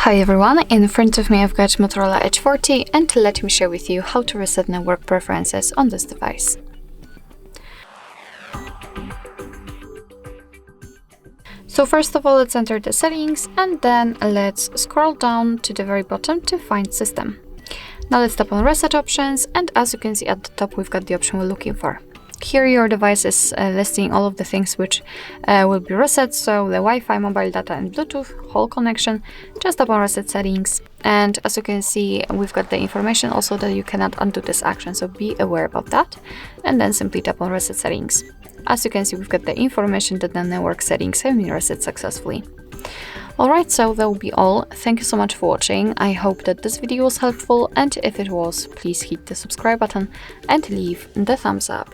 Hi everyone, in front of me I've got Motorola Edge 40 and let me share with you how to reset network preferences on this device. So first of all, let's enter the settings and then let's scroll down to the very bottom to find system. Now let's tap on reset options, and as you can see at the top we've got the option we're looking for. Here your device is listing all of the things which will be reset, so the Wi-Fi, mobile data and Bluetooth, whole connection. Just tap on reset settings, and as you can see we've got the information also that you cannot undo this action, so be aware about that, and then simply tap on reset settings. As you can see we've got the information that the network settings have been reset successfully. Alright, so that will be all. Thank you so much for watching. I hope that this video was helpful, and if it was, please hit the subscribe button and leave the thumbs up.